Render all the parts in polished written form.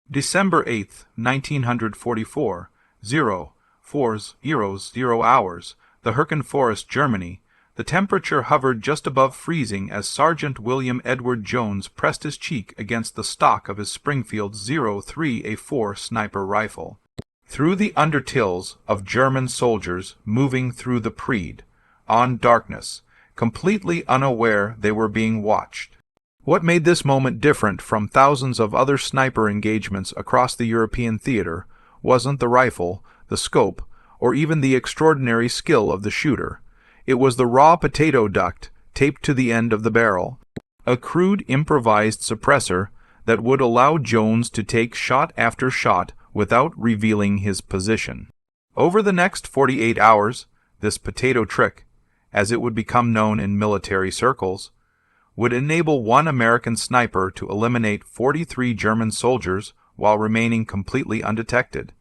December 8th, 1944, 0 hours, the Hürken Forest, Germany. The temperature hovered just above freezing as Sergeant William Edward Jones pressed his cheek against the stock of his Springfield .03A4 sniper rifle. Through the undertills of German soldiers moving through the Preed, on darkness, completely unaware they were being watched. What made this moment different from thousands of other sniper engagements across the European theater wasn't the rifle, the scope, or even the extraordinary skill of the shooter. It was the raw potato duct taped to the end of the barrel, a crude improvised suppressor that would allow Jones to take shot after shot without revealing his position. Over the next 48 hours, this potato trick, as it would become known in military circles, would enable one American sniper to eliminate 43 German soldiers while remaining completely undetected.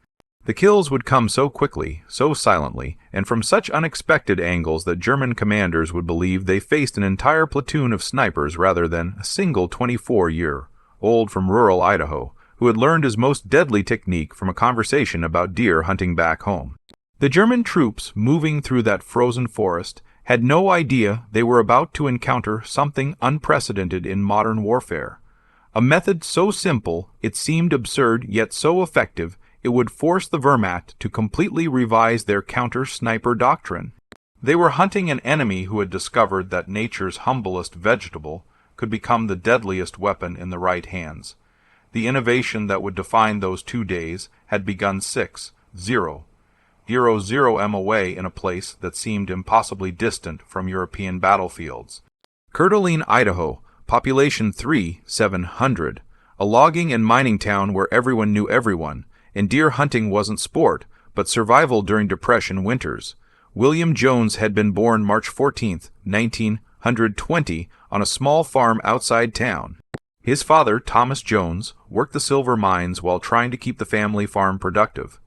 The kills would come so quickly, so silently, and from such unexpected angles that German commanders would believe they faced an entire platoon of snipers rather than a single 24-year-old from rural Idaho who had learned his most deadly technique from a conversation about deer hunting back home. The German troops moving through that frozen forest had no idea they were about to encounter something unprecedented in modern warfare. A method so simple it seemed absurd yet so effective it would force the Wehrmacht to completely revise their counter-sniper doctrine. They were hunting an enemy who had discovered that nature's humblest vegetable could become the deadliest weapon in the right hands. The innovation that would define those 2 days had begun 0 m away in a place that seemed impossibly distant from European battlefields. Coeur d'Alene, Idaho, population 700, a logging and mining town where everyone knew everyone, and deer hunting wasn't sport, but survival during Depression winters. William Jones had been born March 14, 1920, on a small farm outside town. His father, Thomas Jones, worked the silver mines while trying to keep the family farm productive.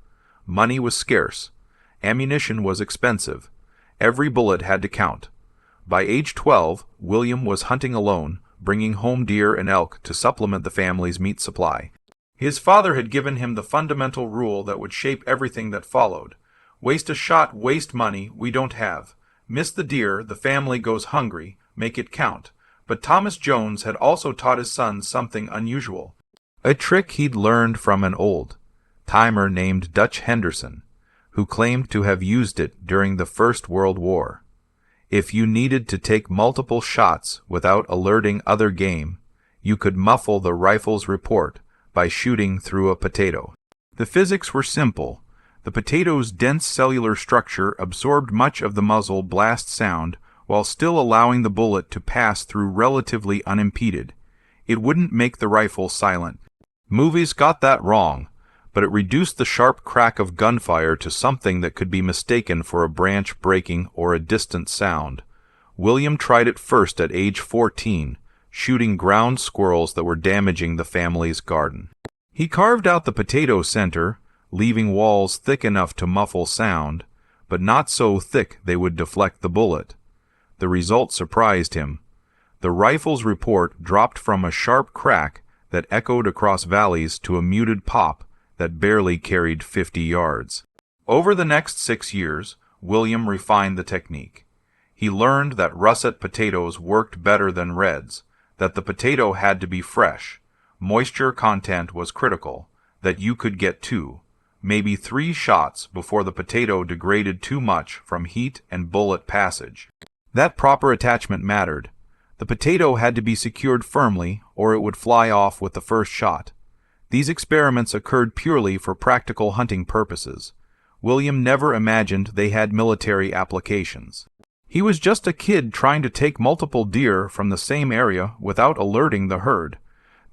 Money was scarce. Ammunition was expensive. Every bullet had to count. By age 12, William was hunting alone, bringing home deer and elk to supplement the family's meat supply. His father had given him the fundamental rule that would shape everything that followed. Waste a shot, waste money, we don't have. Miss the deer, the family goes hungry, make it count. But Thomas Jones had also taught his son something unusual. A trick he'd learned from an old-timer named Dutch Henderson, who claimed to have used it during the First World War. If you needed to take multiple shots without alerting other game, you could muffle the rifle's report by shooting through a potato. The physics were simple. The potato's dense cellular structure absorbed much of the muzzle blast sound while still allowing the bullet to pass through relatively unimpeded. It wouldn't make the rifle silent. Movies got that wrong, but it reduced the sharp crack of gunfire to something that could be mistaken for a branch breaking or a distant sound. William tried it first at age 14, shooting ground squirrels that were damaging the family's garden. He carved out the potato center, leaving walls thick enough to muffle sound, but not so thick they would deflect the bullet. The result surprised him. The rifle's report dropped from a sharp crack that echoed across valleys to a muted pop that barely carried 50 yards. Over the next 6 years, William refined the technique. He learned that russet potatoes worked better than reds, that the potato had to be fresh, moisture content was critical, that you could get 2, maybe 3 shots before the potato degraded too much from heat and bullet passage. That proper attachment mattered. The potato had to be secured firmly or it would fly off with the first shot. These experiments occurred purely for practical hunting purposes. William never imagined they had military applications. He was just a kid trying to take multiple deer from the same area without alerting the herd.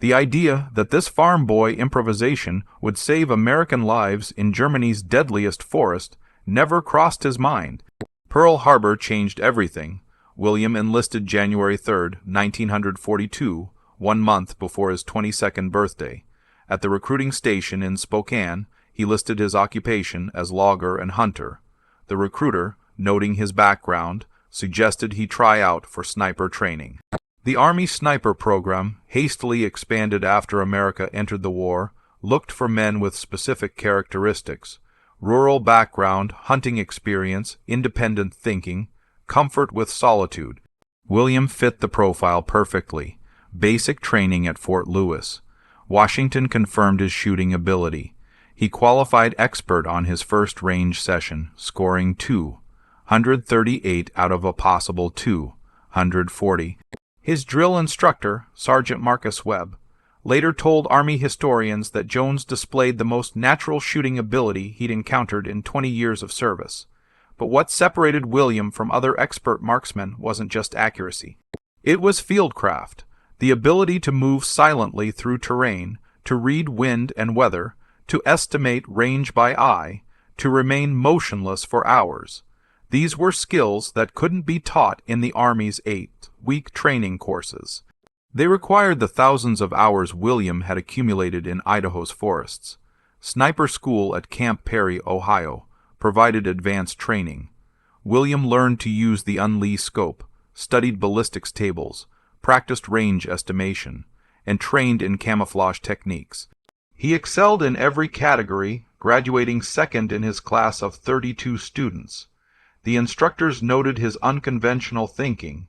The idea that this farm boy improvisation would save American lives in Germany's deadliest forest never crossed his mind. Pearl Harbor changed everything. William enlisted January 3, 1942, 1 month before his 22nd birthday. At the recruiting station in Spokane, he listed his occupation as logger and hunter. The recruiter, noting his background, suggested he try out for sniper training. The Army sniper program, hastily expanded after America entered the war, looked for men with specific characteristics: rural background, hunting experience, independent thinking, comfort with solitude. William fit the profile perfectly. Basic training at Fort Lewis. Washington confirmed his shooting ability. He qualified expert on his first range session, scoring 238 out of a possible 240. His drill instructor, Sergeant Marcus Webb, later told Army historians that Jones displayed the most natural shooting ability he'd encountered in 20 years of service. But what separated William from other expert marksmen wasn't just accuracy. It was fieldcraft, the ability to move silently through terrain, to read wind and weather, to estimate range by eye, to remain motionless for hours. These were skills that couldn't be taught in the Army's 8-week training courses. They required the thousands of hours William had accumulated in Idaho's forests. Sniper school at Camp Perry, Ohio, provided advanced training. William learned to use the Unlee scope, studied ballistics tables, practiced range estimation, and trained in camouflage techniques. He excelled in every category, graduating second in his class of 32 students. The instructors noted his unconventional thinking.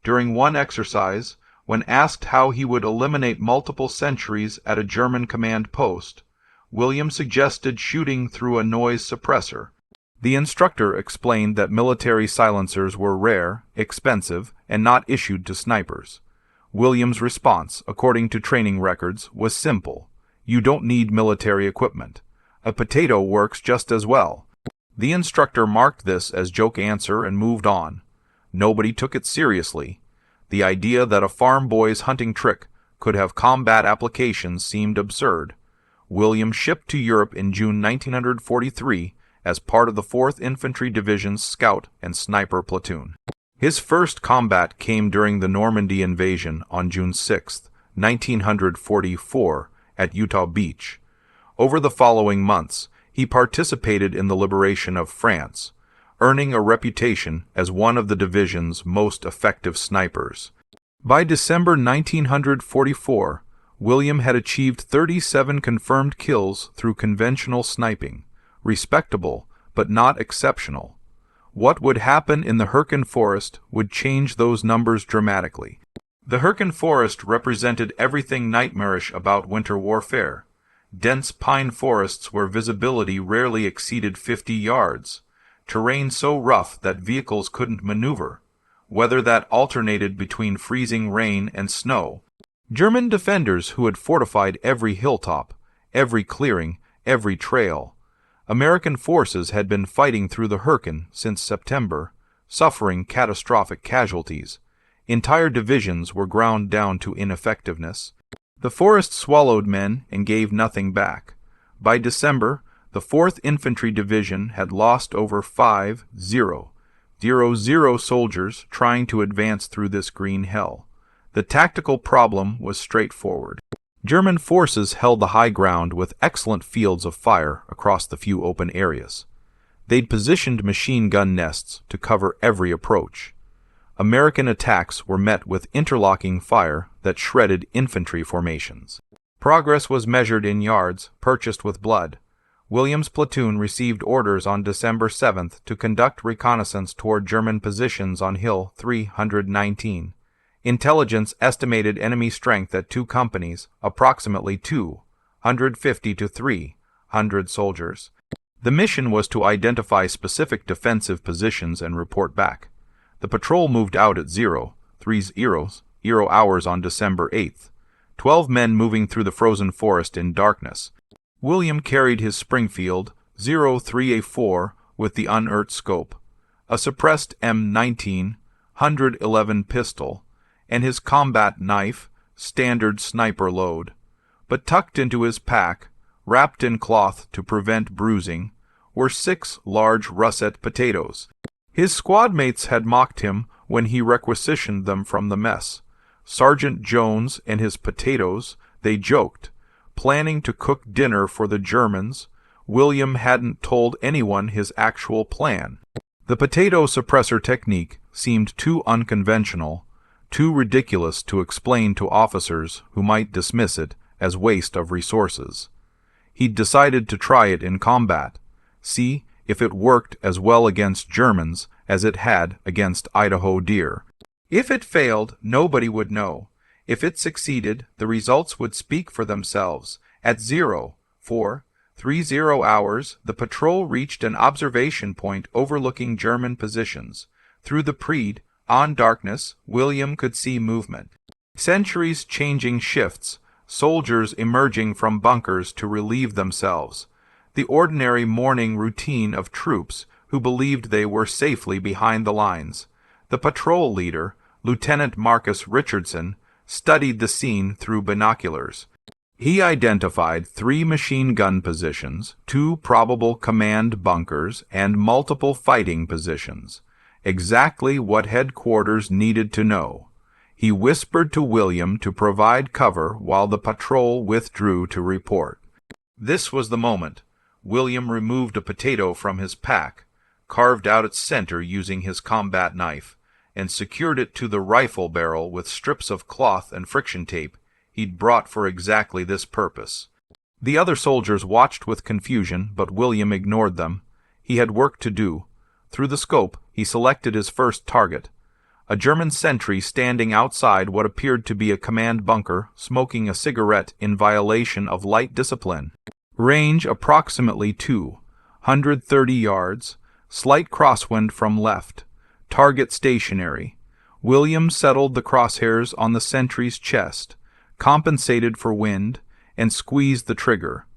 During one exercise, when asked how he would eliminate multiple sentries at a German command post, William suggested shooting through a noise suppressor. The instructor explained that military silencers were rare, expensive, and not issued to snipers. William's response, according to training records, was simple: "You don't need military equipment. A potato works just as well." The instructor marked this as joke answer and moved on. Nobody took it seriously. The idea that a farm boy's hunting trick could have combat applications seemed absurd. William shipped to Europe in June 1943 as part of the 4th Infantry Division's scout and sniper platoon. His first combat came during the Normandy invasion on June 6, 1944, at Utah Beach. Over the following months, he participated in the liberation of France, earning a reputation as one of the division's most effective snipers. By December 1944, William had achieved 37 confirmed kills through conventional sniping, respectable but not exceptional. What would happen in the Hyrcan Forest would change those numbers dramatically. The Hyrcan Forest represented everything nightmarish about winter warfare. Dense pine forests where visibility rarely exceeded 50 yards, terrain so rough that vehicles couldn't maneuver, weather that alternated between freezing rain and snow. German defenders who had fortified every hilltop, every clearing, every trail. American forces had been fighting through the Hyrcan since September, suffering catastrophic casualties. Entire divisions were ground down to ineffectiveness. The forest swallowed men and gave nothing back. By December, the 4th Infantry Division had lost over 5,000 soldiers trying to advance through this green hell. The tactical problem was straightforward. German forces held the high ground with excellent fields of fire across the few open areas. They'd positioned machine gun nests to cover every approach. American attacks were met with interlocking fire that shredded infantry formations. Progress was measured in yards, purchased with blood. Williams' platoon received orders on December 7th to conduct reconnaissance toward German positions on Hill 319. Intelligence estimated enemy strength at 2 companies, approximately 250 to 300 soldiers. The mission was to identify specific defensive positions and report back. The patrol moved out at 0 hours on December 8th, 12 men moving through the frozen forest in darkness. William carried his Springfield 03A4 with the unearthed scope, a suppressed M19 111 pistol, and his combat knife, standard sniper load. But tucked into his pack, wrapped in cloth to prevent bruising, were 6 large russet potatoes. His squad mates had mocked him when he requisitioned them from the mess. Sergeant Jones and his potatoes, they joked, planning to cook dinner for the Germans. William hadn't told anyone his actual plan. The potato suppressor technique seemed too unconventional, too ridiculous to explain to officers who might dismiss it as waste of resources. He'd decided to try it in combat, see if it worked as well against Germans as it had against Idaho deer. If it failed, nobody would know. If it succeeded, the results would speak for themselves. At 0430 hours, the patrol reached an observation point overlooking German positions. Through the pre-dawn darkness, William could see movement. Sentries changing shifts, soldiers emerging from bunkers to relieve themselves. The ordinary morning routine of troops who believed they were safely behind the lines. The patrol leader, Lieutenant Marcus Richardson, studied the scene through binoculars. He identified 3 machine gun positions, 2 probable command bunkers, and multiple fighting positions. Exactly what headquarters needed to know. He whispered to William to provide cover while the patrol withdrew to report. This was the moment. William removed a potato from his pack, carved out its center using his combat knife, and secured it to the rifle barrel with strips of cloth and friction tape he'd brought for exactly this purpose. The other soldiers watched with confusion, but William ignored them. He had work to do. Through the scope, he selected his first target. A German sentry standing outside what appeared to be a command bunker, smoking a cigarette in violation of light discipline. Range approximately 230 yards. Slight crosswind from left. Target stationary. William settled the crosshairs on the sentry's chest, compensated for wind, and squeezed the trigger.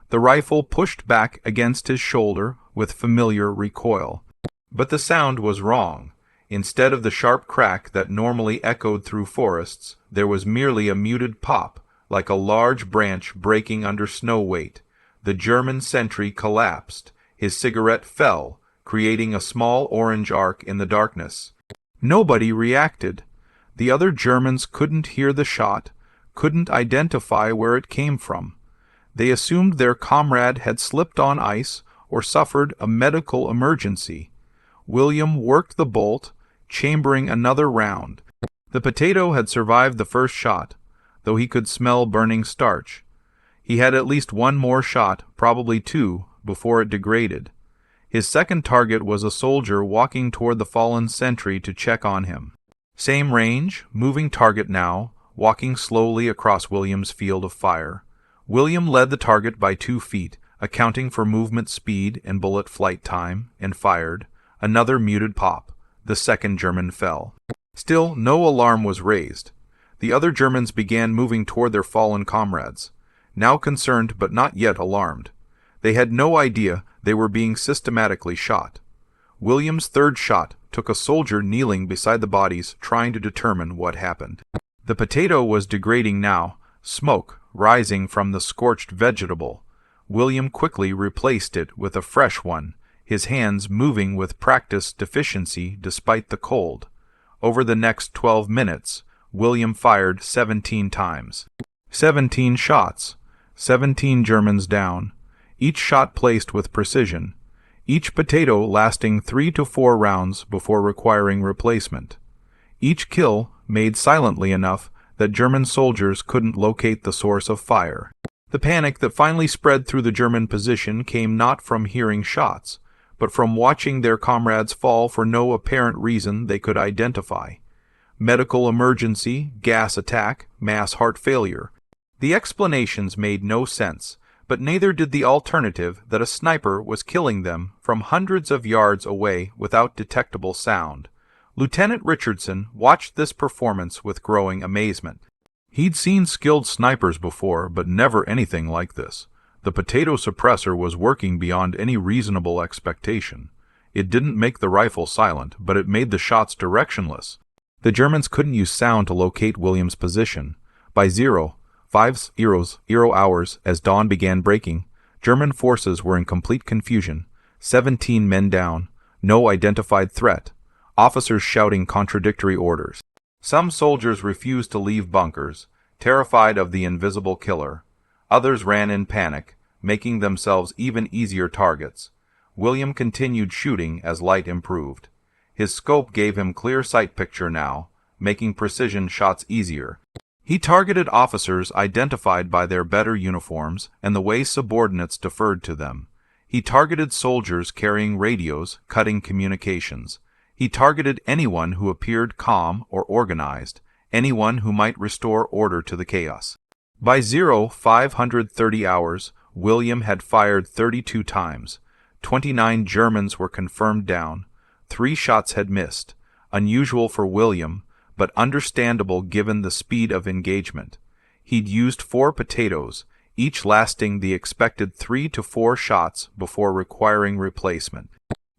The rifle pushed back against his shoulder with familiar recoil. But the sound was wrong. Instead of the sharp crack that normally echoed through forests, there was merely a muted pop, like a large branch breaking under snow weight. The German sentry collapsed. His cigarette fell, creating a small orange arc in the darkness. Nobody reacted. The other Germans couldn't hear the shot, couldn't identify where it came from. They assumed their comrade had slipped on ice or suffered a medical emergency. William worked the bolt, chambering another round. The potato had survived the first shot, though he could smell burning starch. He had at least one more shot, probably 2, before it degraded. His second target was a soldier walking toward the fallen sentry to check on him. Same range, moving target now, walking slowly across William's field of fire. William led the target by 2 feet, accounting for movement speed and bullet flight time, and fired. Another muted pop. The second German fell. Still, no alarm was raised. The other Germans began moving toward their fallen comrades, now concerned but not yet alarmed. They had no idea they were being systematically shot. William's third shot took a soldier kneeling beside the bodies, trying to determine what happened. The potato was degrading now, smoke rising from the scorched vegetable. William quickly replaced it with a fresh one, his hands moving with practiced efficiency despite the cold. Over the next 12 minutes, William fired 17 times. 17 shots. 17 Germans down. Each shot placed with precision. Each potato lasting 3 to 4 rounds before requiring replacement. Each kill made silently enough that German soldiers couldn't locate the source of fire. The panic that finally spread through the German position came not from hearing shots, but from watching their comrades fall for no apparent reason they could identify. Medical emergency, gas attack, mass heart failure. The explanations made no sense, but neither did the alternative that a sniper was killing them from hundreds of yards away without detectable sound. Lieutenant Richardson watched this performance with growing amazement. He'd seen skilled snipers before, but never anything like this. The potato suppressor was working beyond any reasonable expectation. It didn't make the rifle silent, but it made the shots directionless. The Germans couldn't use sound to locate William's position. By 0500 hours, as dawn began breaking, German forces were in complete confusion. 17 men down, no identified threat, officers shouting contradictory orders. Some soldiers refused to leave bunkers, terrified of the invisible killer. Others ran in panic, making themselves even easier targets. William continued shooting as light improved. His scope gave him clear sight picture now, making precision shots easier. He targeted officers identified by their better uniforms and the way subordinates deferred to them. He targeted soldiers carrying radios, cutting communications. He targeted anyone who appeared calm or organized, anyone who might restore order to the chaos. By 0530 hours, William had fired 32 times. 29 Germans were confirmed down. 3 shots had missed, unusual for William, but understandable given the speed of engagement. He'd used 4 potatoes, each lasting the expected 3 to 4 shots before requiring replacement.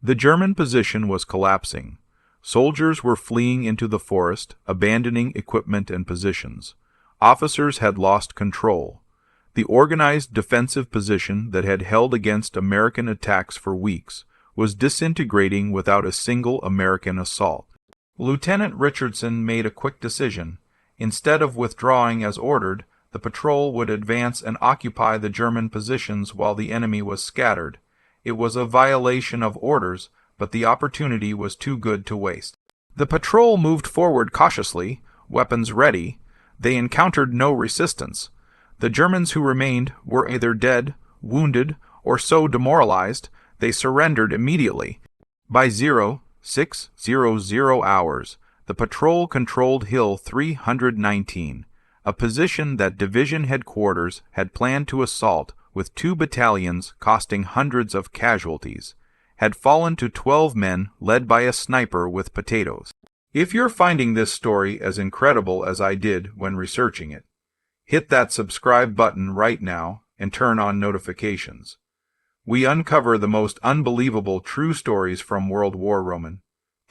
The German position was collapsing. Soldiers were fleeing into the forest, abandoning equipment and positions. Officers had lost control. The organized defensive position that had held against American attacks for weeks was disintegrating without a single American assault. Lieutenant Richardson made a quick decision. Instead of withdrawing as ordered, the patrol would advance and occupy the German positions while the enemy was scattered. It was a violation of orders, but the opportunity was too good to waste. The patrol moved forward cautiously, weapons ready. They encountered no resistance. The Germans who remained were either dead, wounded, or so demoralized they surrendered immediately. By 0600 hours, the patrol controlled Hill 319, a position that division headquarters had planned to assault with 2 battalions costing hundreds of casualties, had fallen to 12 men led by a sniper with potatoes. If you're finding this story as incredible as I did when researching it, hit that subscribe button right now and turn on notifications. We uncover the most unbelievable true stories from World War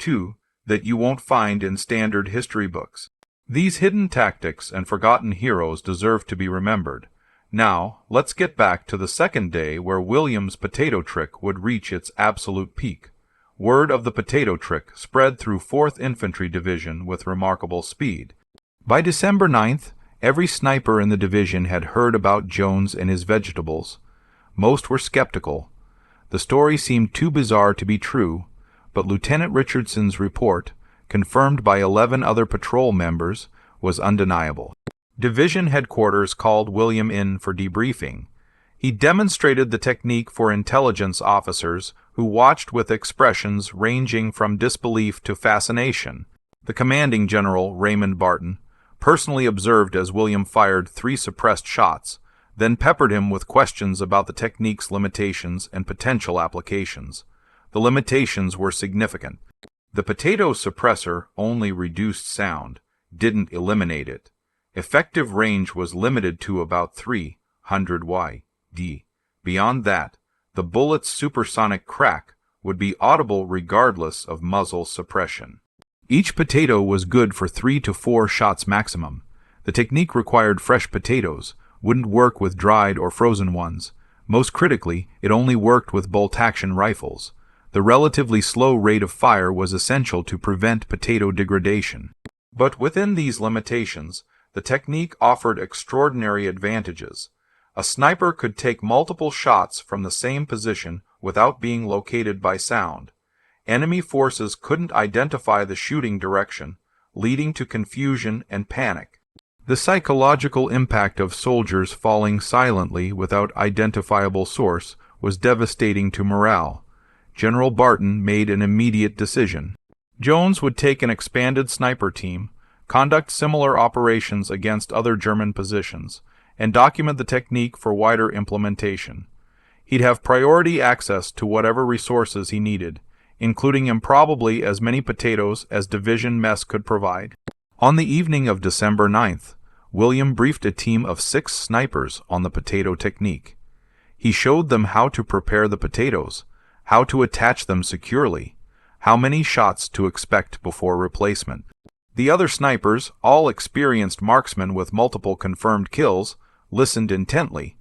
II that you won't find in standard history books. These hidden tactics and forgotten heroes deserve to be remembered. Now, let's get back to the second day where William's potato trick would reach its absolute peak. Word of the potato trick spread through 4th Infantry Division with remarkable speed. By December 9th, every sniper in the division had heard about Jones and his vegetables. Most were skeptical. The story seemed too bizarre to be true, but Lieutenant Richardson's report, confirmed by 11 other patrol members, was undeniable. Division headquarters called William in for debriefing. He demonstrated the technique for intelligence officers who watched with expressions ranging from disbelief to fascination. The commanding general, Raymond Barton, personally observed as William fired 3 suppressed shots, then peppered him with questions about the technique's limitations and potential applications. The limitations were significant. The potato suppressor only reduced sound, didn't eliminate it. Effective range was limited to about 300 YD. Beyond that, the bullet's supersonic crack would be audible regardless of muzzle suppression. Each potato was good for 3 to 4 shots maximum. The technique required fresh potatoes, wouldn't work with dried or frozen ones. Most critically, it only worked with bolt-action rifles. The relatively slow rate of fire was essential to prevent potato degradation. But within these limitations, the technique offered extraordinary advantages. A sniper could take multiple shots from the same position without being located by sound. Enemy forces couldn't identify the shooting direction, leading to confusion and panic. The psychological impact of soldiers falling silently without identifiable source was devastating to morale. General Barton made an immediate decision. Jones would take an expanded sniper team, conduct similar operations against other German positions, and document the technique for wider implementation. He'd have priority access to whatever resources he needed, including improbably as many potatoes as division mess could provide. On the evening of December 9th, William briefed a team of 6 snipers on the potato technique. He showed them how to prepare the potatoes, how to attach them securely, how many shots to expect before replacement. The other snipers, all experienced marksmen with multiple confirmed kills, listened intently.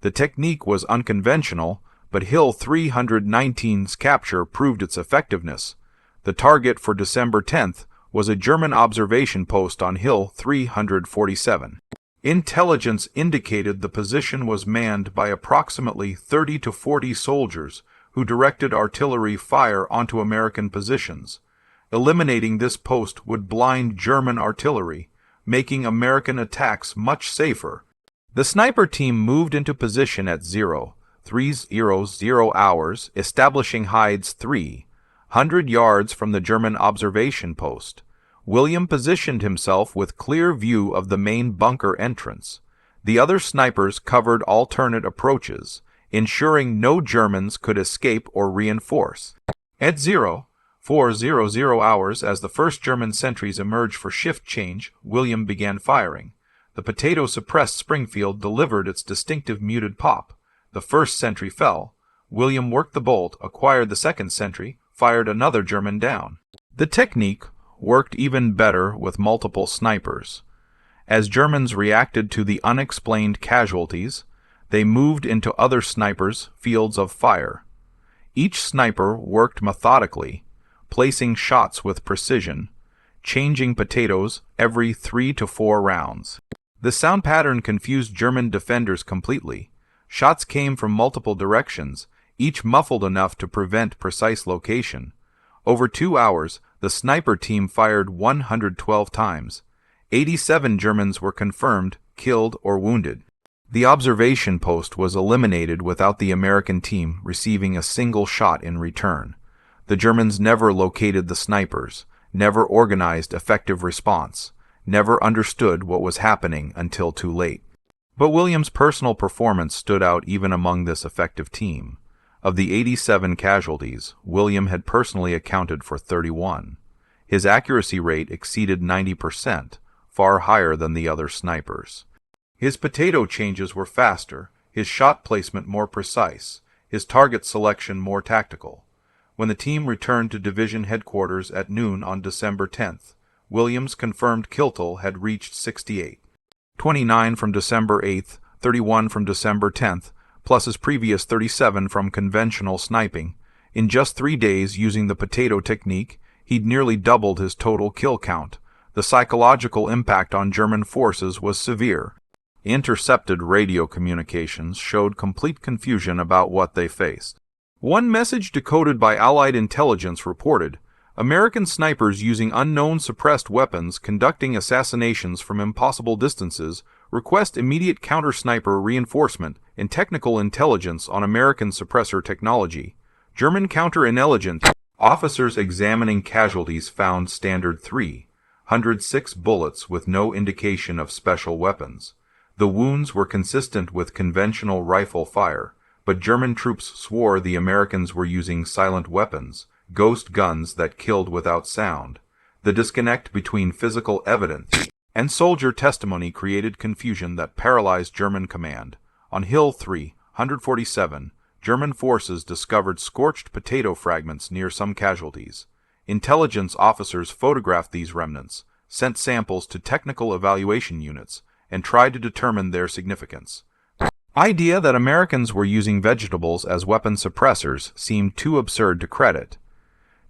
The technique was unconventional, but Hill 319's capture proved its effectiveness. The target for December 10th was a German observation post on Hill 347. Intelligence indicated the position was manned by approximately 30 to 40 soldiers who directed artillery fire onto American positions. Eliminating this post would blind German artillery, making American attacks much safer. The sniper team moved into position at 03:00 hours, establishing hides 300 yards from the German observation post. William positioned himself with clear view of the main bunker entrance. The other snipers covered alternate approaches, ensuring no Germans could escape or reinforce. At 04:00 hours, as the first German sentries emerged for shift change, William began firing. The potato-suppressed Springfield delivered its distinctive muted pop. The first sentry fell. William worked the bolt, acquired the second sentry, fired another German down. The technique worked even better with multiple snipers. As Germans reacted to the unexplained casualties, they moved into other snipers' fields of fire. Each sniper worked methodically, placing shots with precision, changing potatoes every 3 to 4 rounds. The sound pattern confused German defenders completely. Shots came from multiple directions, each muffled enough to prevent precise location. Over 2 hours, the sniper team fired 112 times. 87 Germans were confirmed, killed, or wounded. The observation post was eliminated without the American team receiving a single shot in return. The Germans never located the snipers, never organized effective response, never understood what was happening until too late. But William's personal performance stood out even among this effective team. Of the 87 casualties, William had personally accounted for 31. His accuracy rate exceeded 90%, far higher than the other snipers. His potato changes were faster, his shot placement more precise, his target selection more tactical. When the team returned to division headquarters at noon on December 10th, Williams' confirmed kill total had reached 68. 29 from December 8th, 31 from December 10th, plus his previous 37 from conventional sniping. In just 3 days using the potato technique, he'd nearly doubled his total kill count. The psychological impact on German forces was severe. Intercepted radio communications showed complete confusion about what they faced. One message decoded by Allied intelligence reported, American snipers using unknown suppressed weapons conducting assassinations from impossible distances request immediate counter-sniper reinforcement and technical intelligence on American suppressor technology. German counterintelligence officers examining casualties found standard 306 bullets with no indication of special weapons. The wounds were consistent with conventional rifle fire, but German troops swore the Americans were using silent weapons, ghost guns that killed without sound. The disconnect between physical evidence and soldier testimony created confusion that paralyzed German command. On Hill 347, German forces discovered scorched potato fragments near some casualties. Intelligence officers photographed these remnants, sent samples to technical evaluation units, and tried to determine their significance. The idea that Americans were using vegetables as weapon suppressors seemed too absurd to credit.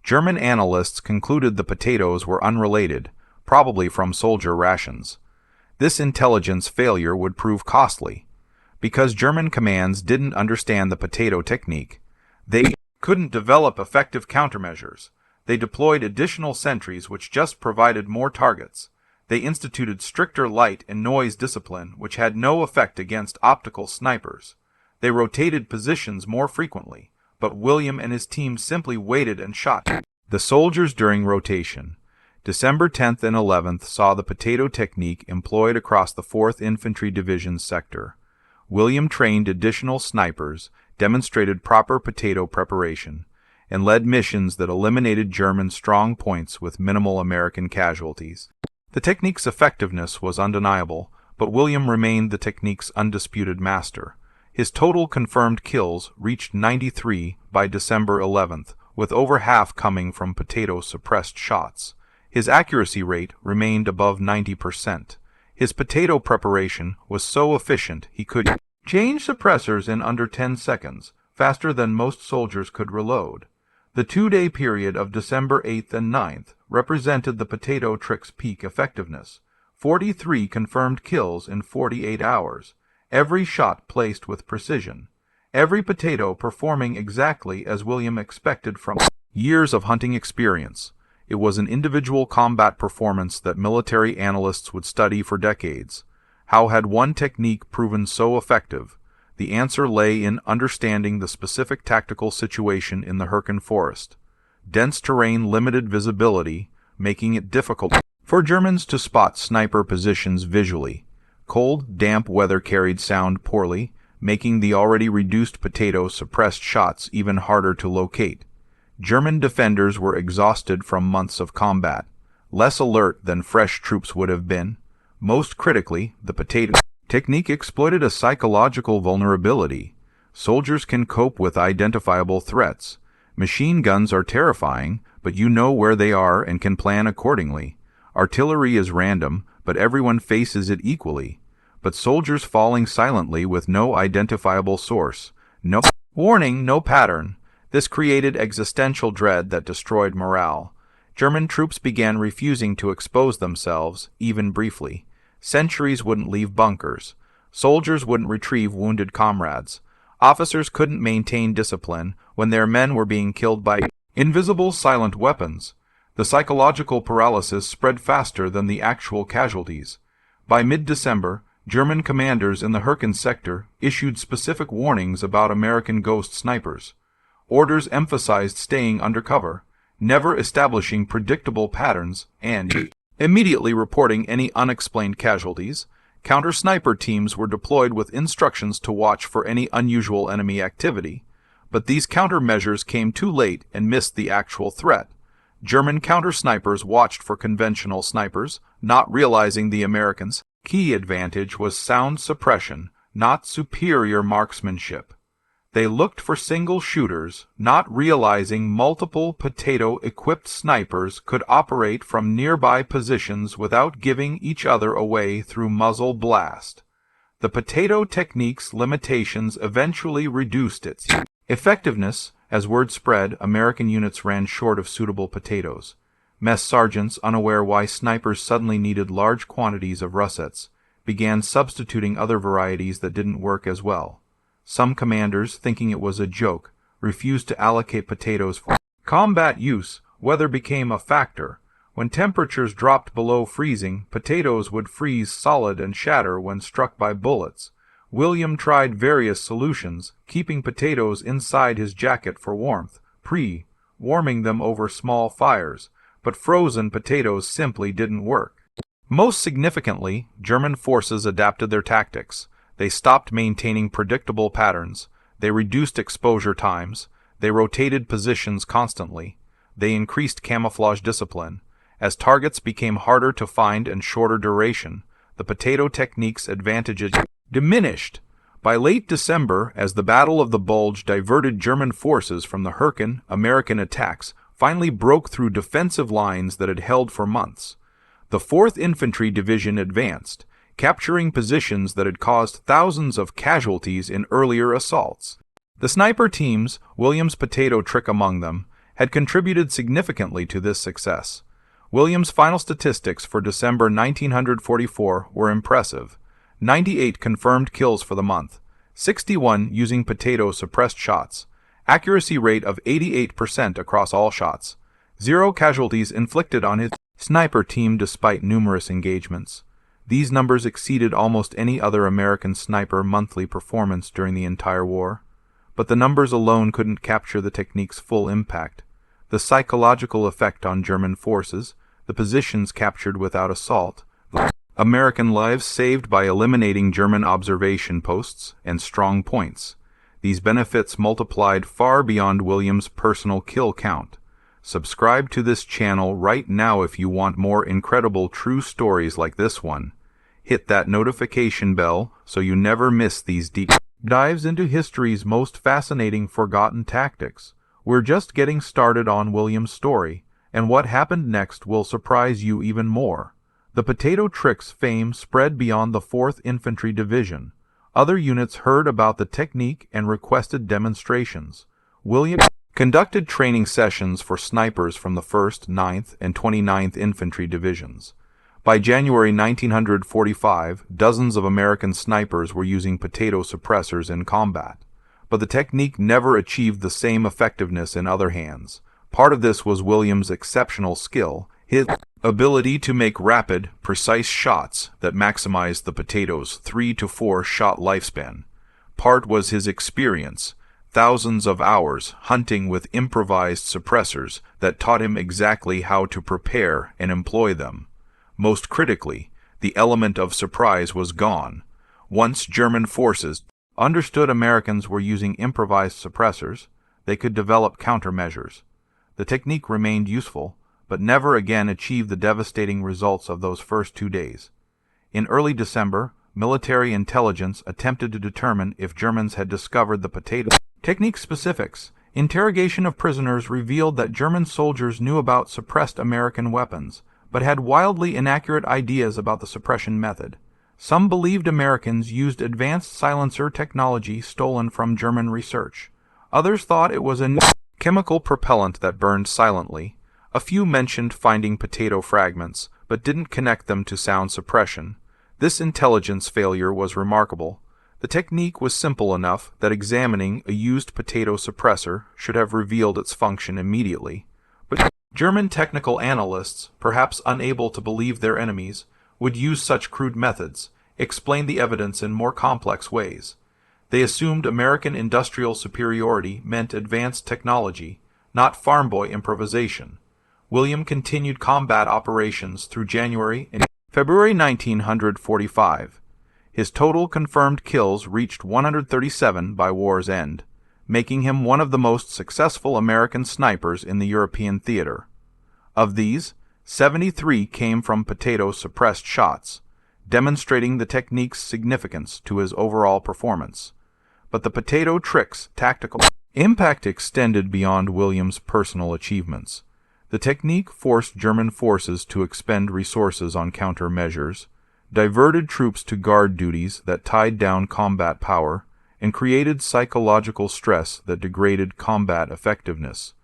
German analysts concluded the potatoes were unrelated, probably from soldier rations. This intelligence failure would prove costly. Because German commands didn't understand the potato technique, they couldn't develop effective countermeasures. They deployed additional sentries which just provided more targets. They instituted stricter light and noise discipline which had no effect against optical snipers. They rotated positions more frequently, but William and his team simply waited and shot. The soldiers during rotation. December 10th and 11th saw the potato technique employed across the 4th Infantry Division sector. William trained additional snipers, demonstrated proper potato preparation, and led missions that eliminated German strong points with minimal American casualties. The technique's effectiveness was undeniable, but William remained the technique's undisputed master. His total confirmed kills reached 93 by December 11th, with over half coming from potato-suppressed shots. His accuracy rate remained above 90%. His potato preparation was so efficient he could change suppressors in under 10 seconds, faster than most soldiers could reload. The 2-day period of December 8th and 9th represented the potato trick's peak effectiveness. 43 confirmed kills in 48 hours, every shot placed with precision, every potato performing exactly as William expected from years of hunting experience. It was an individual combat performance that military analysts would study for decades. How had one technique proven so effective? The answer lay in understanding the specific tactical situation in the Hürtgen forest. Dense terrain limited visibility, making it difficult for Germans to spot sniper positions visually. Cold, damp weather carried sound poorly, making the already reduced potato-suppressed shots even harder to locate. German defenders were exhausted from months of combat, less alert than fresh troops would have been. Most critically, the potato technique exploited a psychological vulnerability. Soldiers can cope with identifiable threats. Machine guns are terrifying, but you know where they are and can plan accordingly. Artillery is random, but everyone faces it equally. But soldiers falling silently with no identifiable source, no warning, no pattern. This created existential dread that destroyed morale. German troops began refusing to expose themselves, even briefly. Sentries wouldn't leave bunkers. Soldiers wouldn't retrieve wounded comrades. Officers couldn't maintain discipline when their men were being killed by invisible silent weapons. The psychological paralysis spread faster than the actual casualties. By mid-December, German commanders in the Hürtgen sector issued specific warnings about American ghost snipers. Orders emphasized staying undercover, never establishing predictable patterns, and immediately reporting any unexplained casualties. Counter-sniper teams were deployed with instructions to watch for any unusual enemy activity. But these countermeasures came too late and missed the actual threat. German counter-snipers watched for conventional snipers, not realizing the Americans' key advantage was sound suppression, not superior marksmanship. They looked for single shooters, not realizing multiple potato-equipped snipers could operate from nearby positions without giving each other away through muzzle blast. The potato technique's limitations eventually reduced its effectiveness. As word spread, American units ran short of suitable potatoes. Mess sergeants, unaware why snipers suddenly needed large quantities of russets, began substituting other varieties that didn't work as well. Some commanders, thinking it was a joke, refused to allocate potatoes for combat use. Weather became a factor. When temperatures dropped below freezing, potatoes would freeze solid and shatter when struck by bullets. William tried various solutions, keeping potatoes inside his jacket for warmth, warming them over small fires, but frozen potatoes simply didn't work. Most significantly, German forces adapted their tactics. They stopped maintaining predictable patterns. They reduced exposure times. They rotated positions constantly. They increased camouflage discipline. As targets became harder to find and shorter duration, the potato technique's advantages diminished. By late December, as the Battle of the Bulge diverted German forces from the Hürtgen, American attacks finally broke through defensive lines that had held for months. The 4th Infantry Division advanced, capturing positions that had caused thousands of casualties in earlier assaults. The sniper teams, William's potato trick among them, had contributed significantly to this success. William's final statistics for December 1944 were impressive. 98 confirmed kills for the month, 61 using potato-suppressed shots, accuracy rate of 88% across all shots, 0 casualties inflicted on his sniper team despite numerous engagements. These numbers exceeded almost any other American sniper monthly performance during the entire war. But the numbers alone couldn't capture the technique's full impact. The psychological effect on German forces, the positions captured without assault, American lives saved by eliminating German observation posts and strong points. These benefits multiplied far beyond William's personal kill count. Subscribe to this channel right now if you want more incredible true stories like this one. Hit that notification bell so you never miss these deep dives into history's most fascinating forgotten tactics. We're just getting started on William's story, and what happened next will surprise you even more. The potato trick's fame spread beyond the 4th Infantry Division. Other units heard about the technique and requested demonstrations. William conducted training sessions for snipers from the 1st, 9th, and 29th Infantry Divisions. By January 1945, dozens of American snipers were using potato suppressors in combat. But the technique never achieved the same effectiveness in other hands. Part of this was William's exceptional skill, his ability to make rapid, precise shots that maximized the potato's 3 to 4 shot lifespan. Part was his experience, thousands of hours hunting with improvised suppressors that taught him exactly how to prepare and employ them. Most critically, the element of surprise was gone. Once German forces understood Americans were using improvised suppressors, they could develop countermeasures. The technique remained useful, but never again achieved the devastating results of those first 2 days. In early December, military intelligence attempted to determine if Germans had discovered the potato technique specifics. Interrogation of prisoners revealed that German soldiers knew about suppressed American weapons, but had wildly inaccurate ideas about the suppression method. Some believed Americans used advanced silencer technology stolen from German research. Others thought it was a chemical propellant that burned silently. A few mentioned finding potato fragments, but didn't connect them to sound suppression. This intelligence failure was remarkable. The technique was simple enough that examining a used potato suppressor should have revealed its function immediately. But German technical analysts, perhaps unable to believe their enemies, would use such crude methods, explain the evidence in more complex ways. They assumed American industrial superiority meant advanced technology, not farm boy improvisation. William continued combat operations through January and February 1945. His total confirmed kills reached 137 by war's end, making him one of the most successful American snipers in the European theater. Of these, 73 came from potato-suppressed shots, demonstrating the technique's significance to his overall performance. But the potato trick's tactical impact extended beyond William's personal achievements. The technique forced German forces to expend resources on countermeasures, diverted troops to guard duties that tied down combat power, and created psychological stress that degraded combat effectiveness.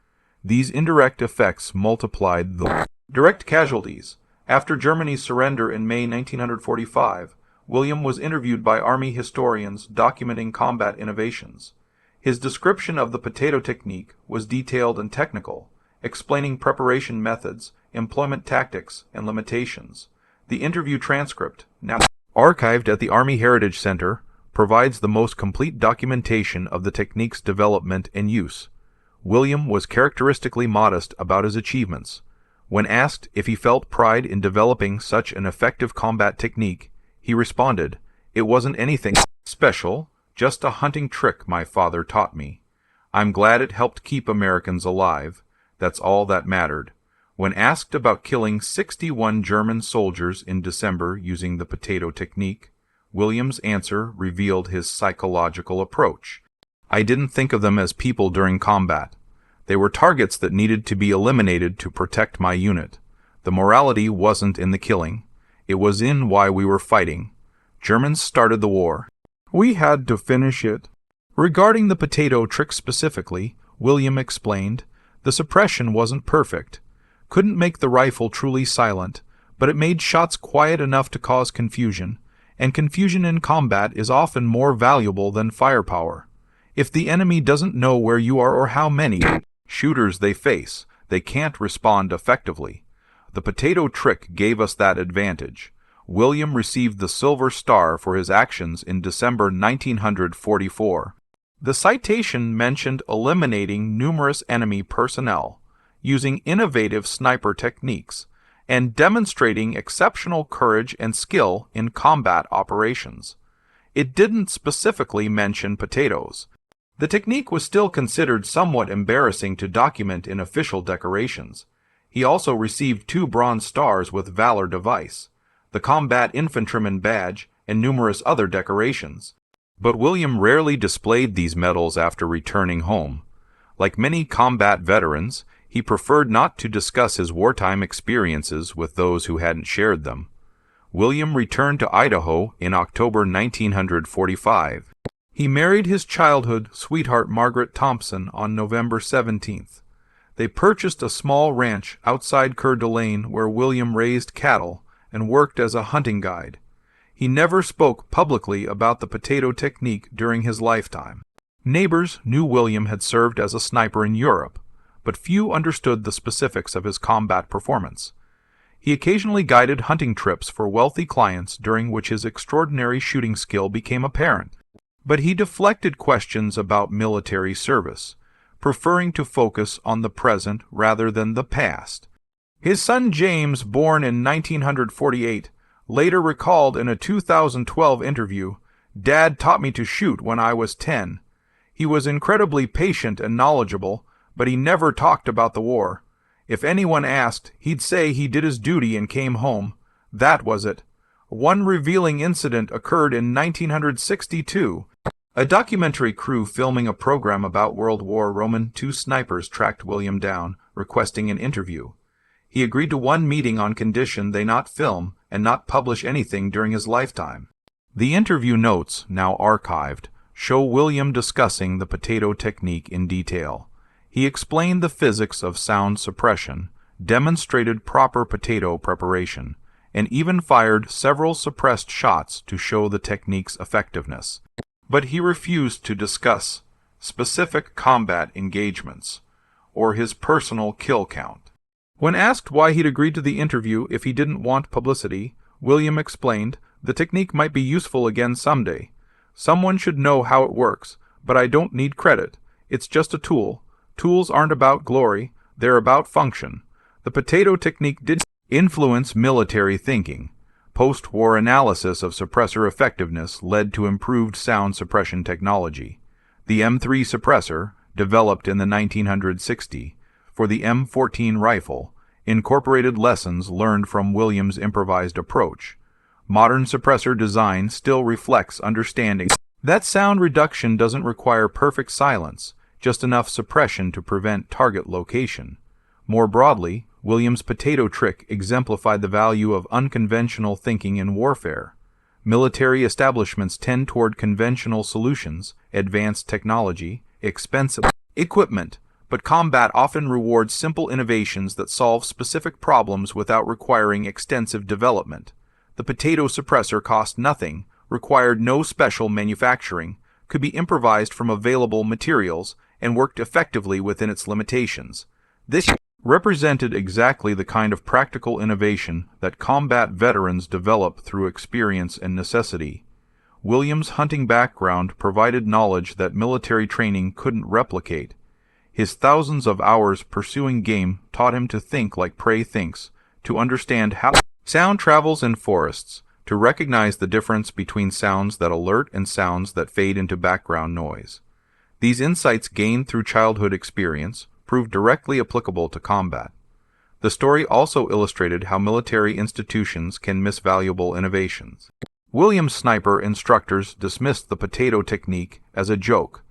These indirect effects multiplied the direct casualties. After Germany's surrender in May 1945, William was interviewed by Army historians documenting combat innovations. His description of the potato technique was detailed and technical, explaining preparation methods, employment tactics, and limitations. The interview transcript, now archived at the Army Heritage Center, provides the most complete documentation of the technique's development and use. William was characteristically modest about his achievements. When asked if he felt pride in developing such an effective combat technique, he responded, "It wasn't anything special, just a hunting trick my father taught me. I'm glad it helped keep Americans alive. That's all that mattered." When asked about killing 61 German soldiers in December using the potato technique, William's answer revealed his psychological approach. "I didn't think of them as people during combat. They were targets that needed to be eliminated to protect my unit. The morality wasn't in the killing. It was in why we were fighting. Germans started the war. We had to finish it." Regarding the potato trick specifically, William explained, "The suppression wasn't perfect. Couldn't make the rifle truly silent, but it made shots quiet enough to cause confusion, and confusion in combat is often more valuable than firepower. If the enemy doesn't know where you are or how many shooters they face, they can't respond effectively. The potato trick gave us that advantage." William received the Silver Star for his actions in December 1944. The citation mentioned eliminating numerous enemy personnel, using innovative sniper techniques, and demonstrating exceptional courage and skill in combat operations. It didn't specifically mention potatoes. The technique was still considered somewhat embarrassing to document in official decorations. He also received 2 Bronze Stars with Valor Device, the Combat Infantryman Badge, and numerous other decorations. But William rarely displayed these medals after returning home. Like many combat veterans, he preferred not to discuss his wartime experiences with those who hadn't shared them. William returned to Idaho in October 1945. He married his childhood sweetheart Margaret Thompson on November 17th. They purchased a small ranch outside Coeur d'Alene where William raised cattle and worked as a hunting guide. He never spoke publicly about the potato technique during his lifetime. Neighbors knew William had served as a sniper in Europe, but few understood the specifics of his combat performance. He occasionally guided hunting trips for wealthy clients during which his extraordinary shooting skill became apparent. But he deflected questions about military service, preferring to focus on the present rather than the past. His son James, born in 1948, later recalled in a 2012 interview, "Dad taught me to shoot when I was 10. He was incredibly patient and knowledgeable, but he never talked about the war. If anyone asked, he'd say he did his duty and came home. That was it." One revealing incident occurred in 1962. A documentary crew filming a program about World War II snipers tracked William down, requesting an interview. He agreed to one meeting on condition they not film and not publish anything during his lifetime. The interview notes, now archived, show William discussing the potato technique in detail. He explained the physics of sound suppression, demonstrated proper potato preparation, and even fired several suppressed shots to show the technique's effectiveness. But he refused to discuss specific combat engagements or his personal kill count. When asked why he'd agreed to the interview if he didn't want publicity, William explained, "The technique might be useful again someday. Someone should know how it works, but I don't need credit. It's just a tool. Tools aren't about glory, they're about function. The potato technique did influence military thinking. Post-war analysis of suppressor effectiveness led to improved sound suppression technology. The M3 suppressor, developed in the 1960s for the M14 rifle, incorporated lessons learned from Williams' improvised approach. Modern suppressor design still reflects understanding that sound reduction doesn't require perfect silence, just enough suppression to prevent target location. More broadly, Williams' potato trick exemplified the value of unconventional thinking in warfare. Military establishments tend toward conventional solutions, advanced technology, expensive equipment, but combat often rewards simple innovations that solve specific problems without requiring extensive development. The potato suppressor cost nothing, required no special manufacturing, could be improvised from available materials, and worked effectively within its limitations. This represented exactly the kind of practical innovation that combat veterans develop through experience and necessity. Williams' hunting background provided knowledge that military training couldn't replicate. His thousands of hours pursuing game taught him to think like prey thinks, to understand how sound travels in forests, to recognize the difference between sounds that alert and sounds that fade into background noise. These insights gained through childhood experience proved directly applicable to combat. The story also illustrated how military institutions can miss valuable innovations. Williams' sniper instructors dismissed the potato technique as a joke.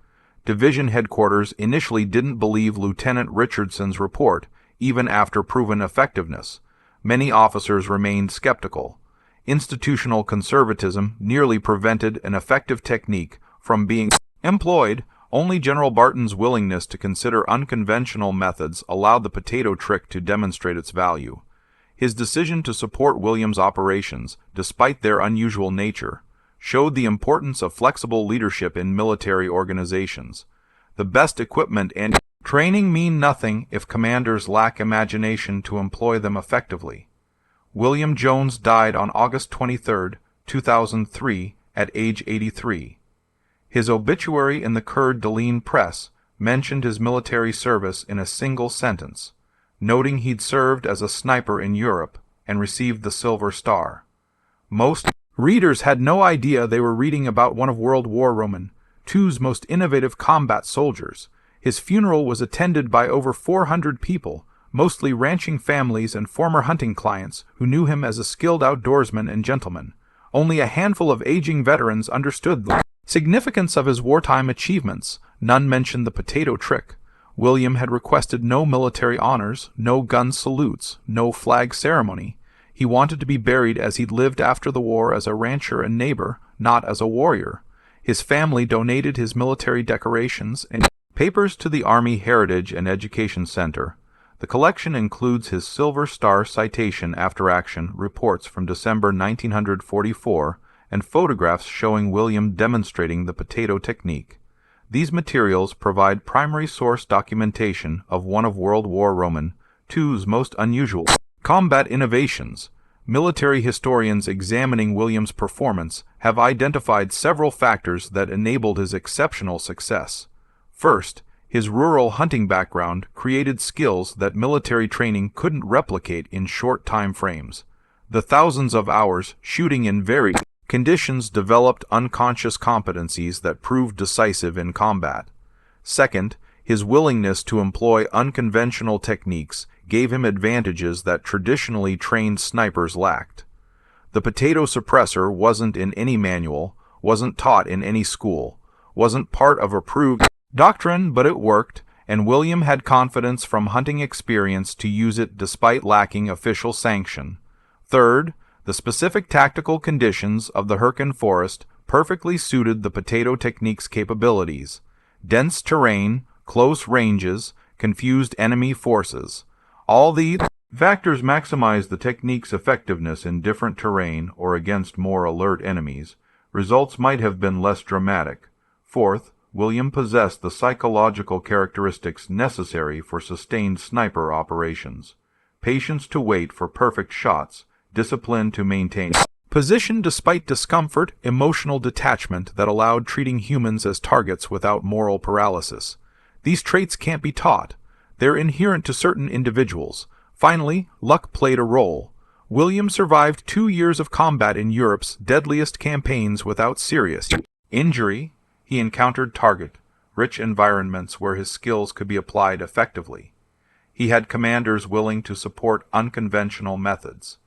Division headquarters initially didn't believe Lieutenant Richardson's report, even after proven effectiveness. Many officers remained skeptical. Institutional conservatism nearly prevented an effective technique from being employed. Only General Barton's willingness to consider unconventional methods allowed the potato trick to demonstrate its value. His decision to support Williams' operations, despite their unusual nature, showed the importance of flexible leadership in military organizations. The best equipment and training mean nothing if commanders lack imagination to employ them effectively. William Jones died on August 23, 2003, at age 83. His obituary in the Coeur d'Alene Press mentioned his military service in a single sentence, noting he'd served as a sniper in Europe and received the Silver Star. Most readers had no idea they were reading about one of World War II's most innovative combat soldiers. His funeral was attended by over 400 people, mostly ranching families and former hunting clients who knew him as a skilled outdoorsman and gentleman. Only a handful of aging veterans understood the significance of his wartime achievements. None mentioned the potato trick. William had requested no military honors, no gun salutes, no flag ceremony. He wanted to be buried as he'd lived after the war as a rancher and neighbor, not as a warrior. His family donated his military decorations and papers to the Army Heritage and Education Center. The collection includes his Silver Star citation after action reports from December 1944 and photographs showing William demonstrating the potato technique. These materials provide primary source documentation of one of World War II's most unusual combat innovations. Military historians examining William's performance have identified several factors that enabled his exceptional success. First, his rural hunting background created skills that military training couldn't replicate in short time frames. The thousands of hours shooting in varied conditions developed unconscious competencies that proved decisive in combat. Second, his willingness to employ unconventional techniques gave him advantages that traditionally trained snipers lacked. The potato suppressor wasn't in any manual, wasn't taught in any school, wasn't part of approved doctrine, but it worked, and William had confidence from hunting experience to use it despite lacking official sanction. Third, the specific tactical conditions of the Hyrcan forest perfectly suited the potato technique's capabilities. Dense terrain, close ranges, confused enemy forces. All these factors maximize the technique's effectiveness in different terrain or against more alert enemies. Results might have been less dramatic. Fourth, William possessed the psychological characteristics necessary for sustained sniper operations. Patience to wait for perfect shots, discipline to maintain position despite discomfort, emotional detachment that allowed treating humans as targets without moral paralysis. These traits can't be taught. They're inherent to certain individuals. Finally, luck played a role. William survived 2 years of combat in Europe's deadliest campaigns without serious injury. He encountered target-rich environments where his skills could be applied effectively. He had commanders willing to support unconventional methods.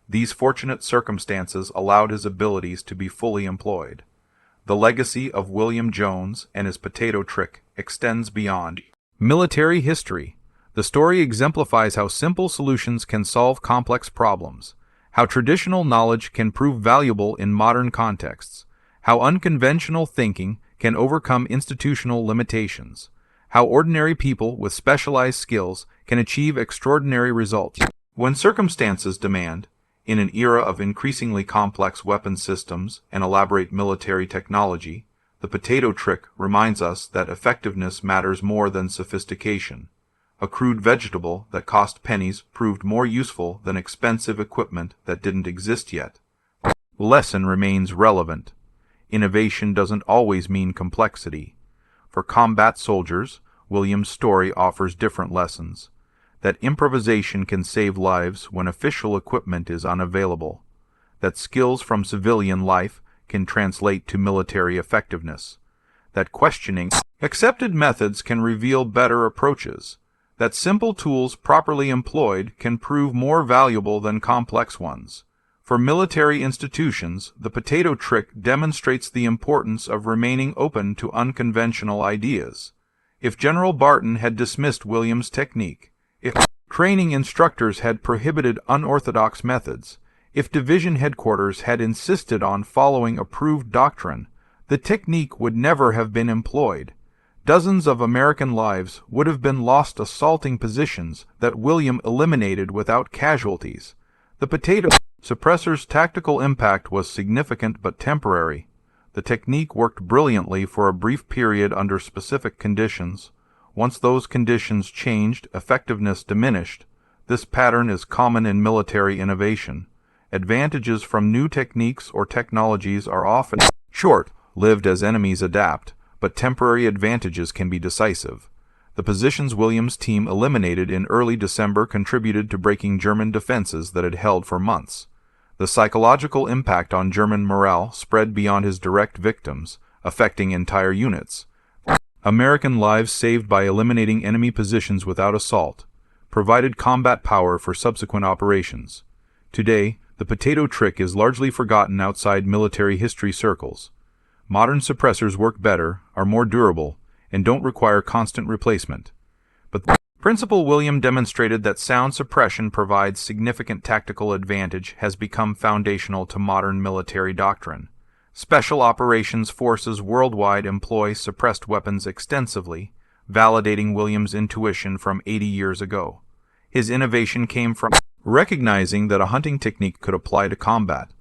These fortunate circumstances allowed his abilities to be fully employed. The legacy of William Jones and his potato trick extends beyond military history. The story exemplifies how simple solutions can solve complex problems, how traditional knowledge can prove valuable in modern contexts, how unconventional thinking can overcome institutional limitations, how ordinary people with specialized skills can achieve extraordinary results. When circumstances demand, in an era of increasingly complex weapon systems and elaborate military technology, the potato trick reminds us that effectiveness matters more than sophistication. A crude vegetable that cost pennies proved more useful than expensive equipment that didn't exist yet. The lesson remains relevant. Innovation doesn't always mean complexity. For combat soldiers, William's story offers different lessons. That improvisation can save lives when official equipment is unavailable. That skills from civilian life can translate to military effectiveness. That questioning accepted methods can reveal better approaches. That simple tools properly employed can prove more valuable than complex ones. For military institutions, the potato trick demonstrates the importance of remaining open to unconventional ideas. If General Barton had dismissed William's technique, if training instructors had prohibited unorthodox methods, if division headquarters had insisted on following approved doctrine, the technique would never have been employed. Dozens of American lives would have been lost assaulting positions that William eliminated without casualties. The potato suppressor's tactical impact was significant but temporary. The technique worked brilliantly for a brief period under specific conditions. Once those conditions changed, effectiveness diminished. This pattern is common in military innovation. Advantages from new techniques or technologies are often short-lived as enemies adapt, but temporary advantages can be decisive. The positions William's team eliminated in early December contributed to breaking German defenses that had held for months. The psychological impact on German morale spread beyond his direct victims, affecting entire units. American lives saved by eliminating enemy positions without assault provided combat power for subsequent operations. Today, the potato trick is largely forgotten outside military history circles. Modern suppressors work better, are more durable, and don't require constant replacement. But the principle William demonstrated that sound suppression provides significant tactical advantage has become foundational to modern military doctrine. Special operations forces worldwide employ suppressed weapons extensively, validating William's intuition from 80 years ago. His innovation came from recognizing that a hunting technique could apply to combat.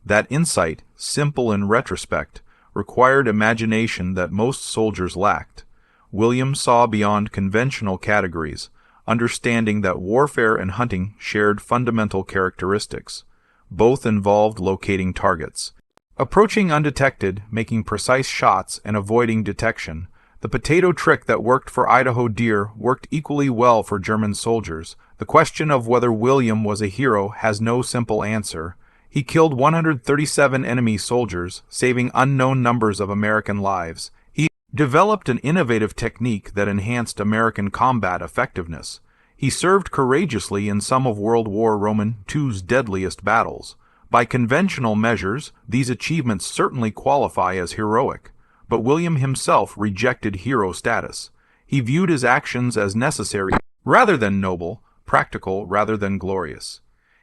That insight, simple in retrospect, required imagination that most soldiers lacked. William saw beyond conventional categories, understanding that warfare and hunting shared fundamental characteristics. Both involved locating targets, approaching undetected, making precise shots, and avoiding detection. The potato trick that worked for Idaho deer worked equally well for German soldiers. The question of whether William was a hero has no simple answer. He killed 137 enemy soldiers, saving unknown numbers of American lives. He developed an innovative technique that enhanced American combat effectiveness. He served courageously in some of World War II's deadliest battles. By conventional measures, these achievements certainly qualify as heroic, but William himself rejected hero status. He viewed his actions as necessary rather than noble, practical rather than glorious.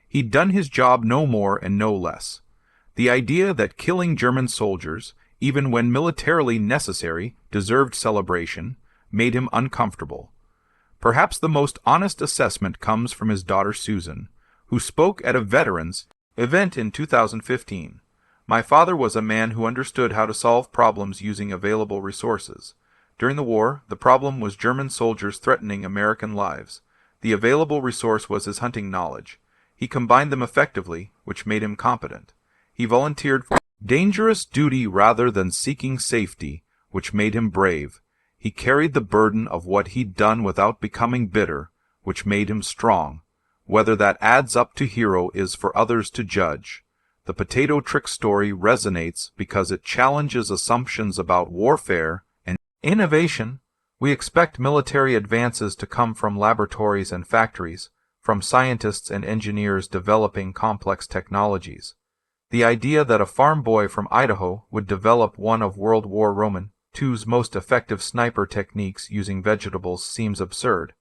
He'd done his job no more and no less. The idea that killing German soldiers, even when militarily necessary, deserved celebration, made him uncomfortable. Perhaps the most honest assessment comes from his daughter Susan, who spoke at a veterans' event in 2015. My father was a man who understood how to solve problems using available resources. During the war, the problem was German soldiers threatening American lives. The available resource was his hunting knowledge. He combined them effectively, which made him competent. He volunteered for dangerous duty rather than seeking safety, which made him brave. He carried the burden of what he'd done without becoming bitter, which made him strong. Whether that adds up to hero is for others to judge. The potato trick story resonates because it challenges assumptions about warfare and innovation. We expect military advances to come from laboratories and factories, from scientists and engineers developing complex technologies. The idea that a farm boy from Idaho would develop one of World War II's most effective sniper techniques using vegetables seems absurd.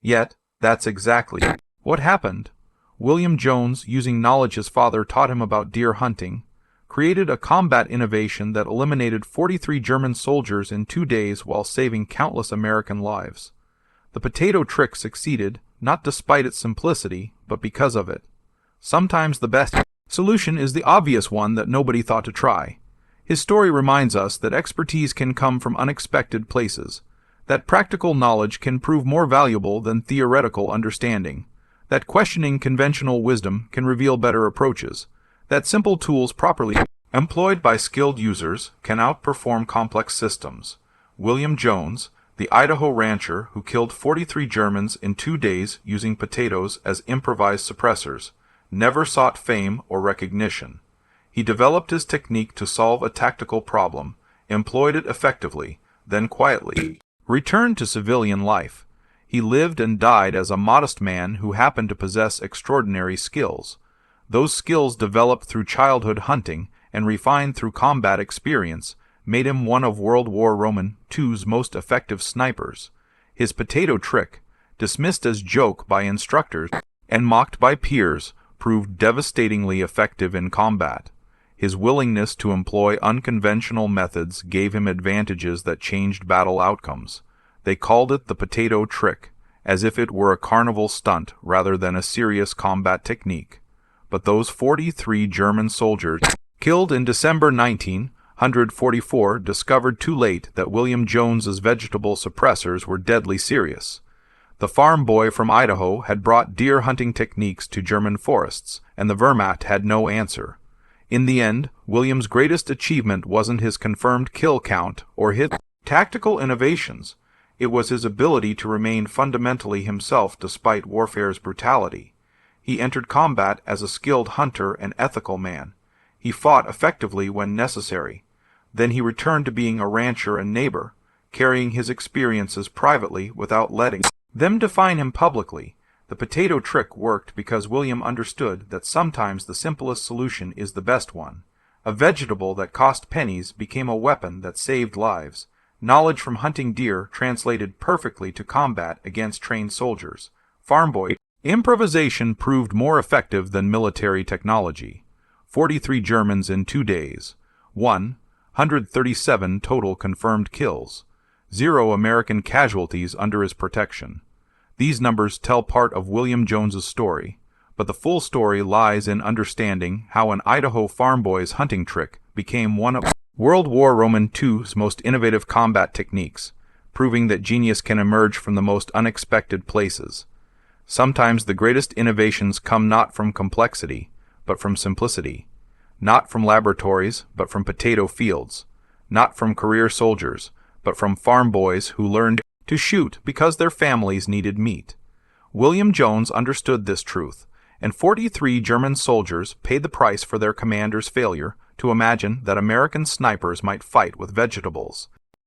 Yet, that's exactly what happened. William Jones, using knowledge his father taught him about deer hunting, created a combat innovation that eliminated 43 German soldiers in 2 days while saving countless American lives. The potato trick succeeded, not despite its simplicity, but because of it. Sometimes the best solution is the obvious one that nobody thought to try. His story reminds us that expertise can come from unexpected places, that practical knowledge can prove more valuable than theoretical understanding, that questioning conventional wisdom can reveal better approaches, that simple tools properly employed by skilled users can outperform complex systems. William Jones, the Idaho rancher who killed 43 Germans in 2 days using potatoes as improvised suppressors, never sought fame or recognition. He developed his technique to solve a tactical problem, employed it effectively, then quietly returned to civilian life. He lived and died as a modest man who happened to possess extraordinary skills. Those skills developed through childhood hunting and refined through combat experience made him one of World War II's most effective snipers. His potato trick, dismissed as joke by instructors and mocked by peers, proved devastatingly effective in combat. His willingness to employ unconventional methods gave him advantages that changed battle outcomes. They called it the potato trick, as if it were a carnival stunt rather than a serious combat technique. But those 43 German soldiers killed in December 1944 discovered too late that William Jones's vegetable suppressors were deadly serious. The farm boy from Idaho had brought deer hunting techniques to German forests, and the Wehrmacht had no answer. In the end, William's greatest achievement wasn't his confirmed kill count or his tactical innovations. It was his ability to remain fundamentally himself despite warfare's brutality. He entered combat as a skilled hunter and ethical man. He fought effectively when necessary. Then he returned to being a rancher and neighbor, carrying his experiences privately without letting them define him publicly. The potato trick worked because William understood that sometimes the simplest solution is the best one. A vegetable that cost pennies became a weapon that saved lives. Knowledge from hunting deer translated perfectly to combat against trained soldiers. Farm boy improvisation proved more effective than military technology. 43 Germans in 2 days. 137 total confirmed kills. 0 American casualties under his protection. These numbers tell part of William Jones's story, but the full story lies in understanding how an Idaho farm boy's hunting trick became one of World War II's most innovative combat techniques, proving that genius can emerge from the most unexpected places. Sometimes the greatest innovations come not from complexity, but from simplicity. Not from laboratories, but from potato fields. Not from career soldiers, but from farm boys who learned to shoot because their families needed meat. William Jones understood this truth, and 43 German soldiers paid the price for their commander's failure to imagine that American snipers might fight with vegetables.